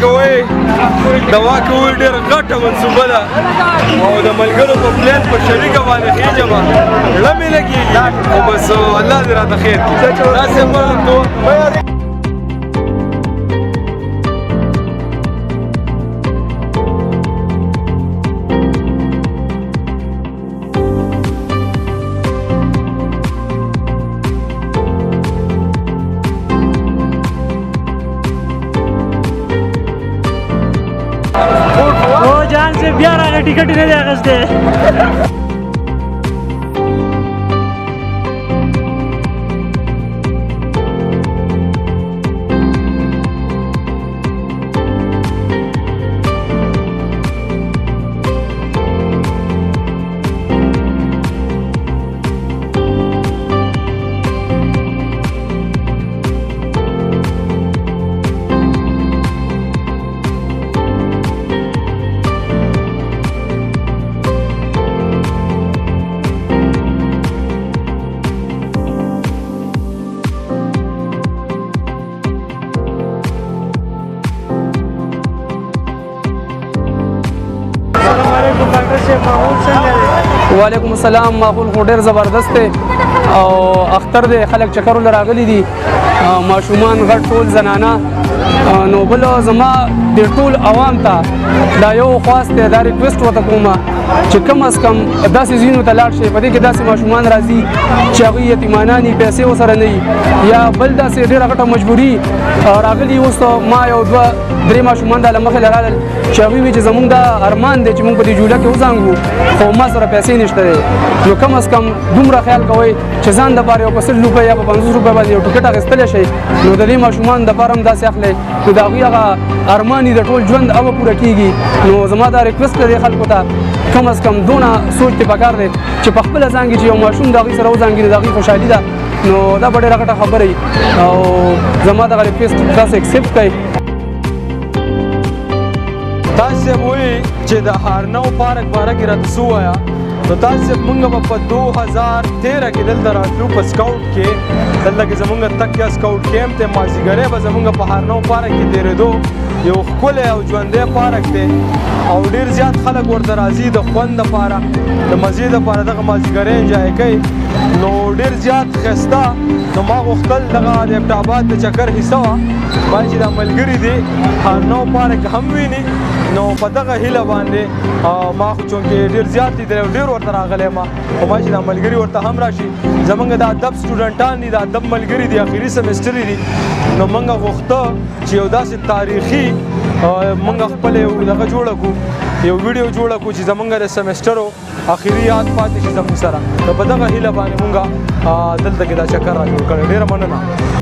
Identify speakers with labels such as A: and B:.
A: کوئ دوا کوئ ډېره غټه منصوبه ده او د ملګرو په پلان په شریکه باندې خېجم زړه مې لګېږي او بس الله دې راته خیر کړي داسې مرتو
B: جان سے بیا راغی ټیکټ نه دی اخیستی
C: وعلیکم السلام ماحول خو ډېر زبردست دی او اختر دی خلک چکر ول راغلي دي ماشومان غټ ټول زنانه نو بل زما د ټول عوام ته دا یو خواست دی دا ریکویسټ ورته کوم چې کم از کم داسې ځینو ته لاړ شي په دې کې داسې ماشومان راځي چې هغوی یتیمانان یي پیسې ورسره نه وي یا بل داسې ډېره غټه مجبوري راغلي اوس ما یو دوه درې ماشومان دا له مخې له راغلل چې هغوی وایي چې زموږ دا ارمان دی چې موږ په دې جوله کې وزانګو خو ما سره پیسې نشته دی نو کم از کم دومره خیال کوئ چې ځان دپاره یو په 100 روپۍ یا په 50 روپۍ باندې یو ټکټ اخیستلی شئ نو د دې ماشومانو دپاره هم داسې اخلئ نو د هغوی هغه ارمان د ټول ژوند هغه پوره کېږي نو زما دا ریکویسټ دی خلکو ته کم از کم دونه سوچ ته پکار دی چې په خپله ځانګې چې یو ماشوم د هغوی سره وځانګي د هغوی خوشحالي ده نو دا به ډېره غټه خبره وي او زما دغه ریکویسټ تاسو اکسپټ کړئ
A: تاسو وایي چې د هارنو پارک باره کې راته څه ووایه نو تاسو موږ به په 2013 کې دلته راتلو په سکاوټ کې دلته کې زموږ تکیا سکاوټ کیمپ ته مازدیګری به زموږ په هارنو پارک کې تېرېدو یو ښکلی او ژوندی پارک دی او ډېر زیات خلک ورته راځي د خوند دپاره د مزې دپاره دغه مازدیګری انجای کوي نو ډېر زیات ښایسته نو ما غوښتل دغه د ابټاباد د چکر حصه وه ما چې دا ملګري دي هارنو پارک هم ویني نو په دغه هیله باندې ما خو چونکې ډېر زیات لیدلی او ډېر ورته راغلی ما خو ما چې دا ملګري ورته هم راشي زموږ د ادب سټوډنټان دي د ادب ملګري دي اخري سمسټر دي نو موږ غوښته چې یو داسې تاریخي موږ خپل یو دغه جوړه کړو یو ویډیو جوړه کړو چې زموږ د سمسټرو اخري یاد پاتې شي زموږ سره نو په دغه هیله باندې موږ دلته کې دا چکر را جوړ کړی ډېره مننه